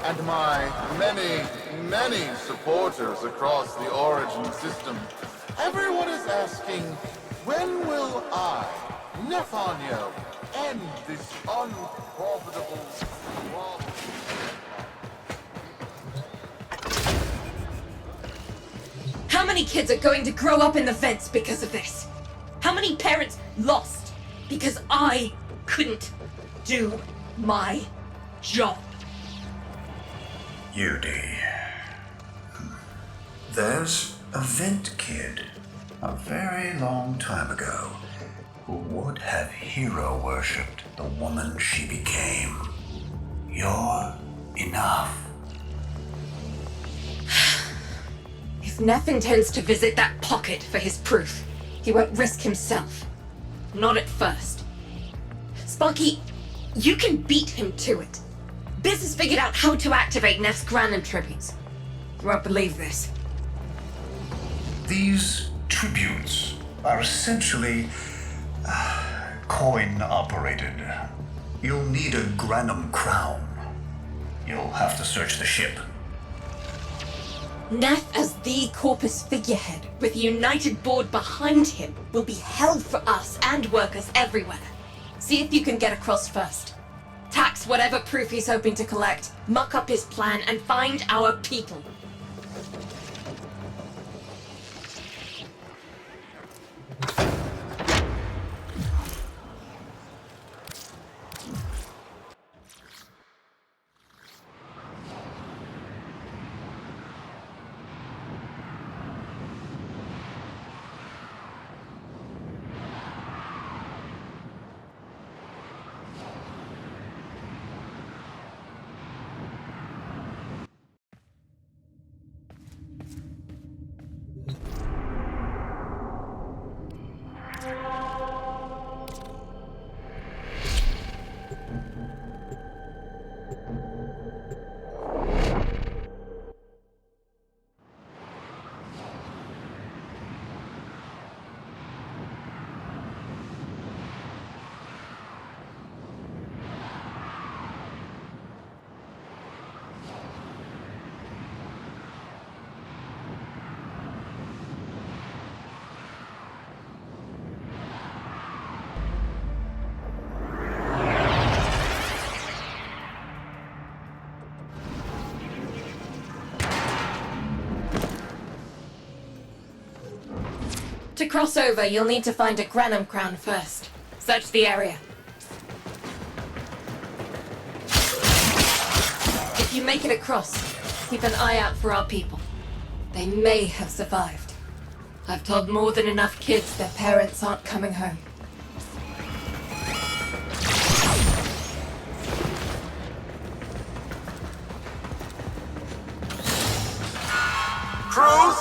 and my many, many supporters across the Origin system, everyone is asking, when will I, Nephanio, end this unprofitable war? How many kids are going to grow up in the vents because of this? How many parents lost because I couldn't do my job? Yudi. There's a vent kid, a very long time ago, who would have hero-worshipped the woman she became. You're enough. If Neff intends to visit that pocket for his proof, he won't risk himself. Not at first. Sparky, you can beat him to it. Biz has figured out how to activate Neff's Granum tributes. You won't believe this. These tributes are essentially coin-operated. You'll need a Granum crown. You'll have to search the ship. Neff as the Corpus figurehead, with a united board behind him, will be hell for us and workers everywhere. See if you can get across first. Tax whatever proof he's hoping to collect, muck up his plan, and find our people. To cross over, you'll need to find a Granum crown first. Search the area. If you make it across, keep an eye out for our people. They may have survived. I've told more than enough kids their parents aren't coming home. Cruz,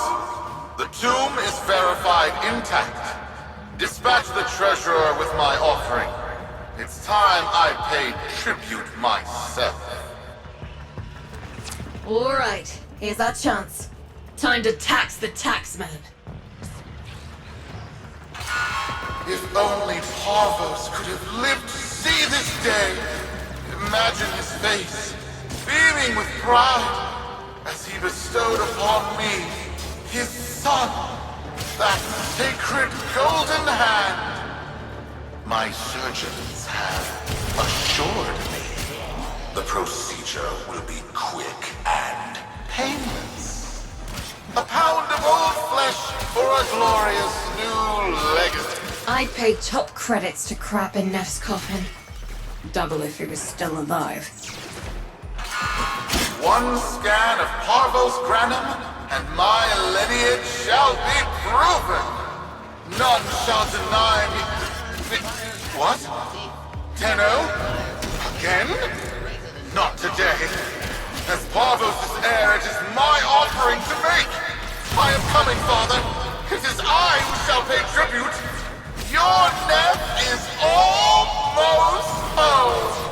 the tomb is verified intact. Dispatch the treasurer with my offering. It's time I paid tribute myself. All right, here's our chance. Time to tax the taxman. If only Parvos could have lived to see this day. Imagine his face, beaming with pride, as he bestowed upon me his son, that sacred golden hand. My surgeons have assured me the procedure will be quick and painless. A pound of old flesh for a glorious new legacy. I'd pay top credits to crap in Neff's coffin. Double if he was still alive. One scan of Parvos Granum, and my lineage shall be proven. None shall deny me. What? Tenno? Again? Not today. As Parvos' heir, it is my offering to make. I am coming, Father. It is I who shall pay tribute. Your Neff is almost home.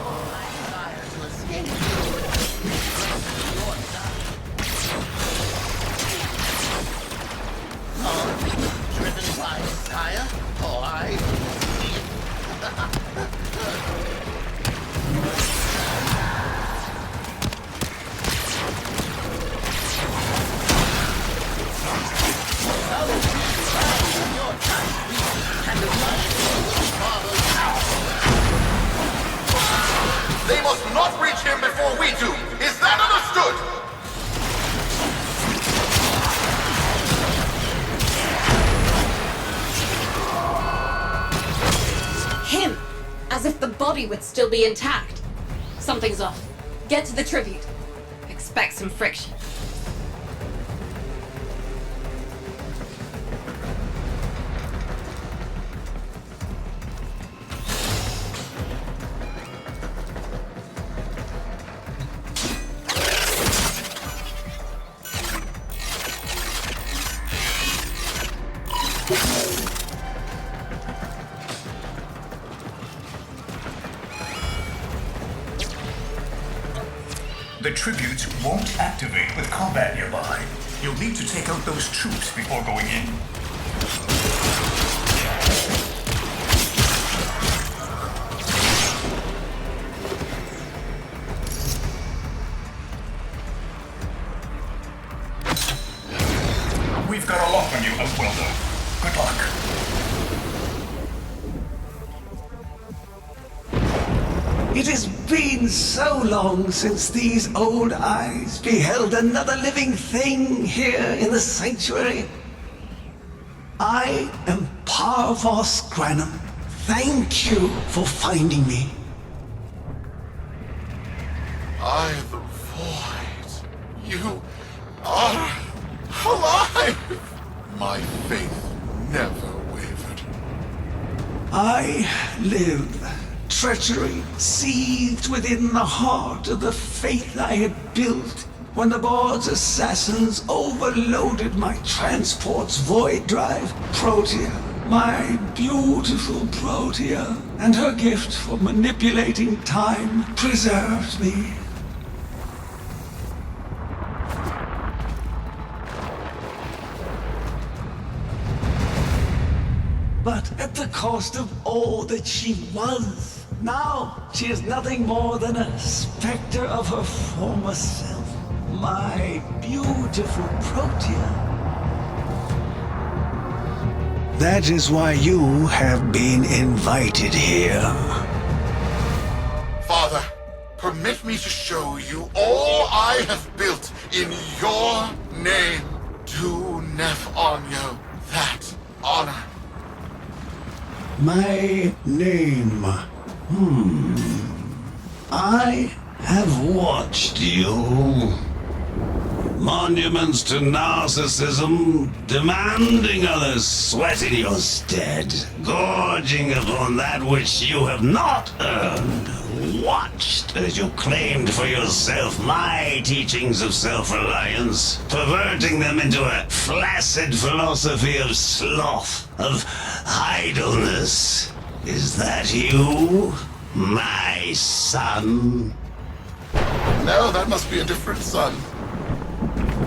Driven by desire, or I... will not reach him before we do. Is that understood? Him! As if the body would still be intact. Something's off. Get to the tribute. Expect some friction. The tributes won't activate with combat nearby. You'll need to take out those troops before going in. We've got a lock on you, Outwelder. Good luck. It has been so long since these old eyes beheld another living thing here in the sanctuary. I am Parvos Granum. Thank you for finding me. I, the Void. You are alive! My faith never wavered. I live. Treachery seethed within the heart of the faith I had built when the board's assassins overloaded my transport's void drive. Protea, my beautiful Protea, and her gift for manipulating time preserved me. But at the cost of all that she was. Now, she is nothing more than a specter of her former self. My beautiful Protea. That is why you have been invited here. Father, permit me to show you all I have built in your name. Do Nef Anyo that honor. My name. I have watched you. Monuments to narcissism, demanding others sweat in your stead, gorging upon that which you have not earned. Watched as you claimed for yourself my teachings of self-reliance, perverting them into a flaccid philosophy of sloth, of idleness. Is that you, my son? No, that must be a different son.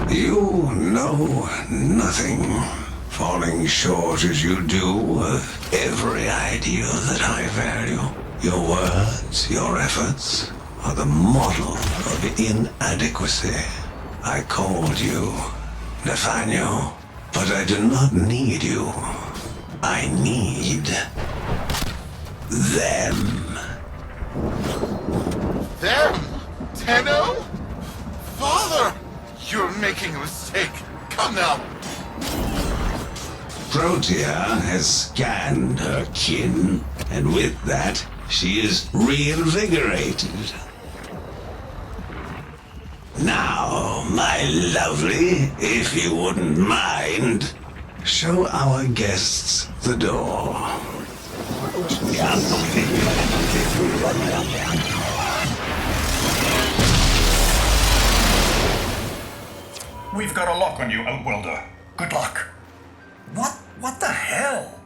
You know nothing, falling short as you do of every ideal that I value. Your words, your efforts, are the model of inadequacy. I called you Nathaniel, but I do not need you. I need them. Them? Tenno? Father! You're making a mistake. Come now. Protea has scanned her kin, and with that, she is reinvigorated. Now, my lovely, if you wouldn't mind, show our guests the door. We've got a lock on you, Outwelder. Good luck. What the hell?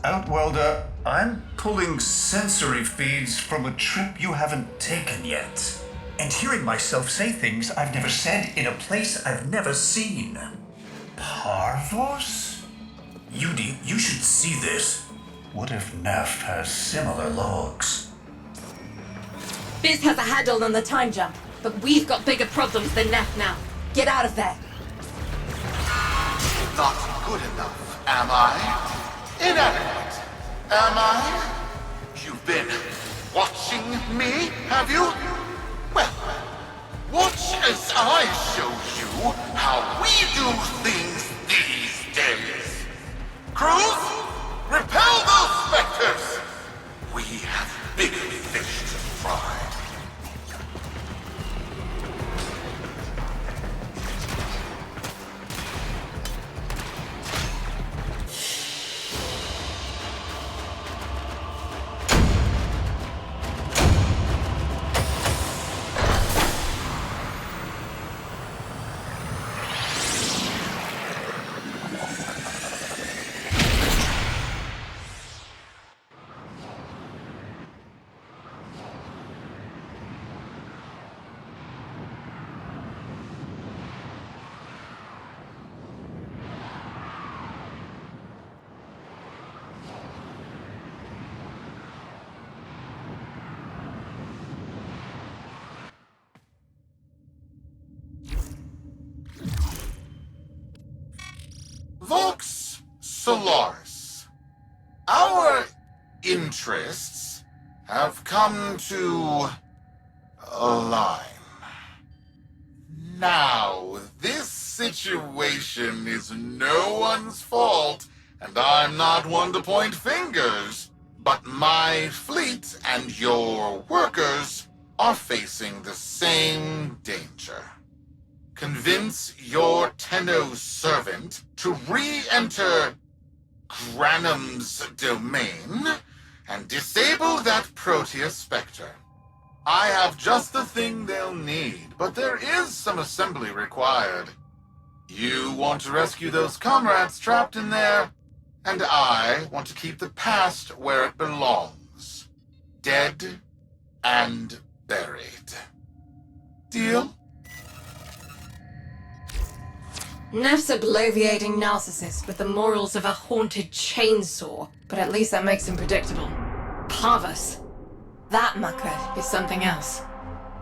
Outwelder, I'm pulling sensory feeds from a trip you haven't taken yet. And hearing myself say things I've never said in a place I've never seen. Parvos? Yudi, you should see this. What if Nef has similar logs? Biz has a handle on the time jump, but we've got bigger problems than Neff now. Get out of there. Not good enough, am I? Inadequate, am I? You've been watched watching me, have you? Well, watch as I show you how we do things these days. Crews, repel those specters! We have bigger fish to fry. Vox Solaris. Our interests have come to align. Now, this situation is no one's fault, and I'm not one to point fingers, but my fleet and your workers are facing the same danger. Convince your Tenno servant to re-enter Granum's domain and disable that Proteus Spectre. I have just the thing they'll need, but there is some assembly required. You want to rescue those comrades trapped in there, and I want to keep the past where it belongs. Dead and buried. Deal? Neff's a bloviating narcissist with the morals of a haunted chainsaw, but at least that makes him predictable. Parvus. That mucker is something else.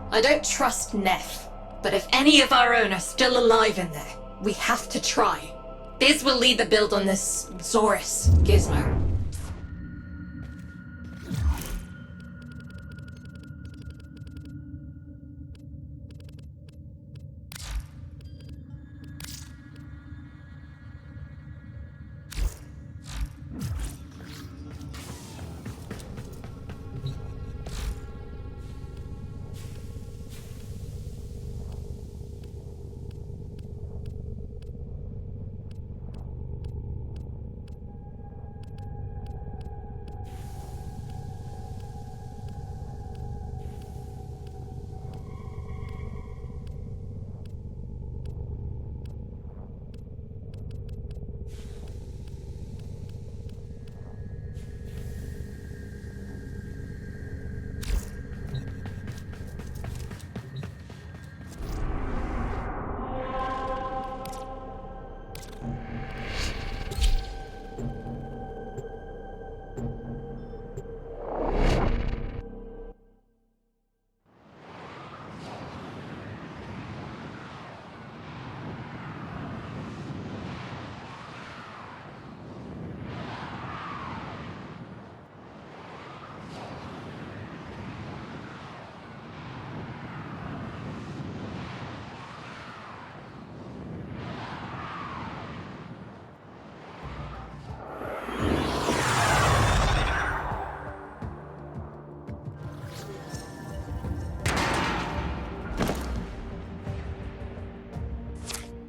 I don't trust Neff, but if any of our own are still alive in there, we have to try. Biz will lead the build on this Zorus gizmo.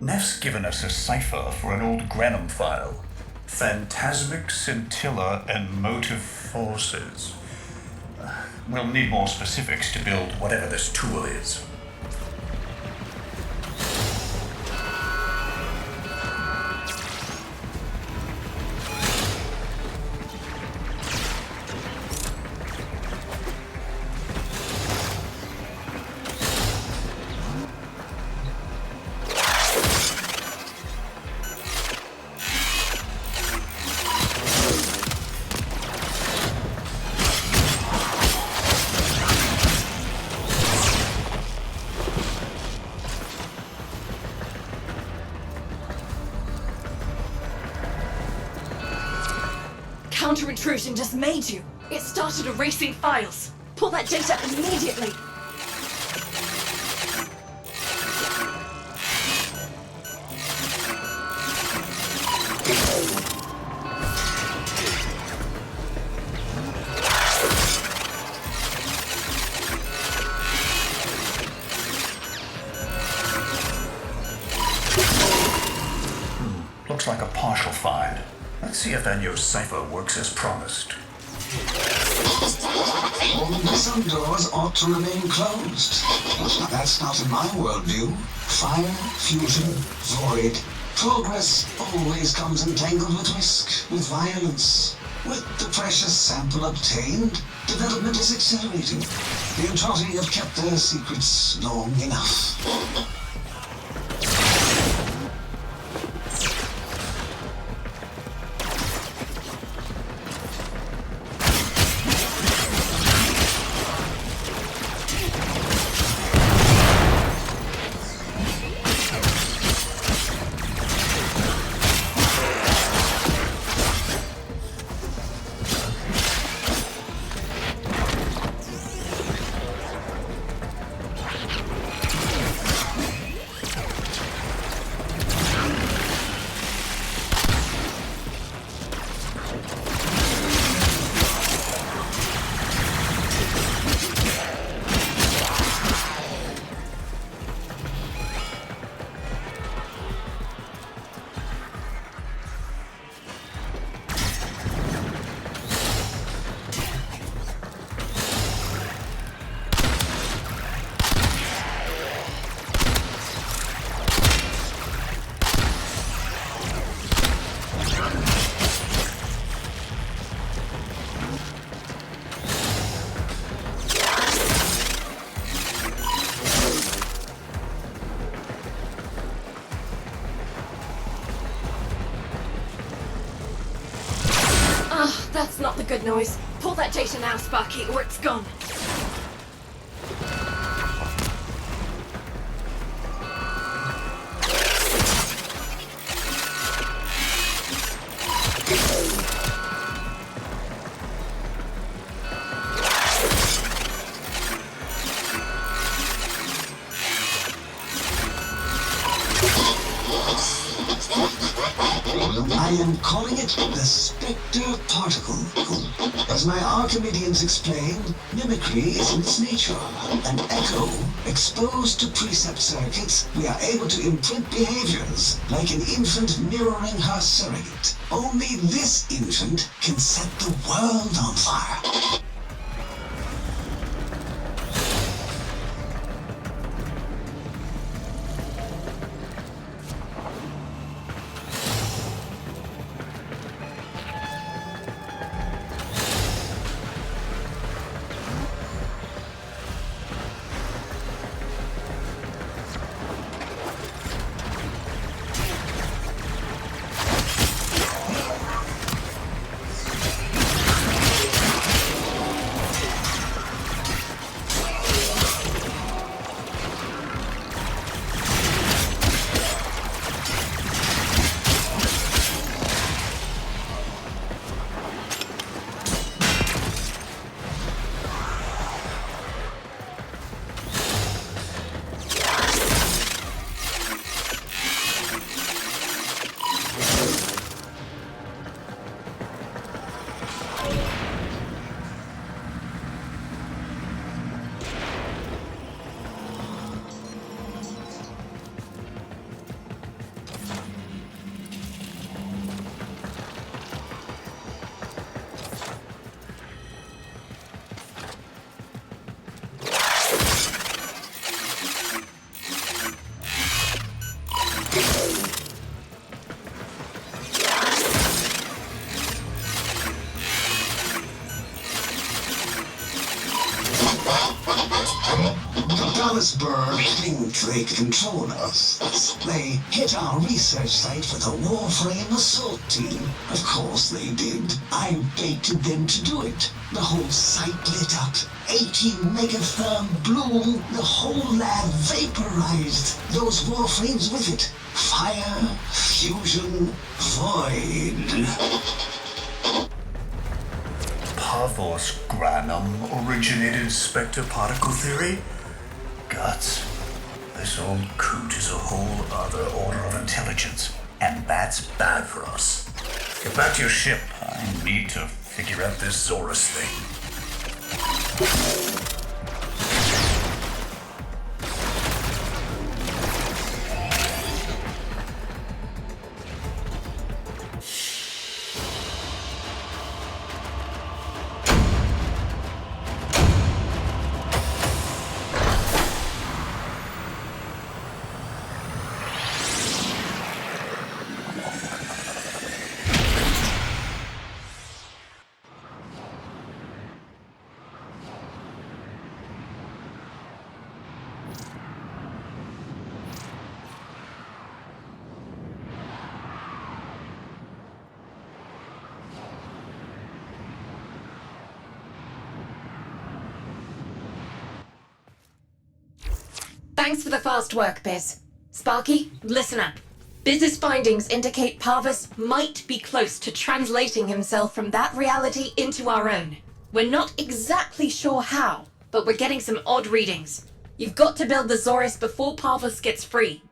Neff's given us a cipher for an old Granum file. Phantasmic scintilla and motive forces. We'll need more specifics to build whatever this tool is. Counter-intrusion just made you. It started erasing files. Pull that data immediately! Looks like a partial find. Let's see if Enyo's cipher works as promised. Only some doors ought to remain closed. That's not in my worldview. Fire, fusion, void. Progress always comes entangled with risk, with violence. With the precious sample obtained, development is accelerating. The Entrati have kept their secrets long enough. That's not the good noise. Pull that data now, Sparky, or it's gone. I am calling it the Spectre Particle. As my Archimedeans explained, mimicry is in its nature. An echo, exposed to precept circuits, we are able to imprint behaviors, like an infant mirroring her surrogate. Only this infant can set the world on fire. Dallasburg think they control us. They hit our research site for the Warframe assault team. Of course they did. I baited them to do it. The whole site lit up. 80 megatherm bloom. The whole lab vaporized. Those Warframes with it. Fire, fusion, void. Parvos Granum originated spectre particle theory? Guts. This old coot is a whole other order of intelligence, and that's bad for us. Get back to your ship. I need to figure out this Zorus thing. Thanks for the fast work, Biz. Sparky, listen up. Biz's findings indicate Parvus might be close to translating himself from that reality into our own. We're not exactly sure how, but we're getting some odd readings. You've got to build the Zorus before Parvus gets free.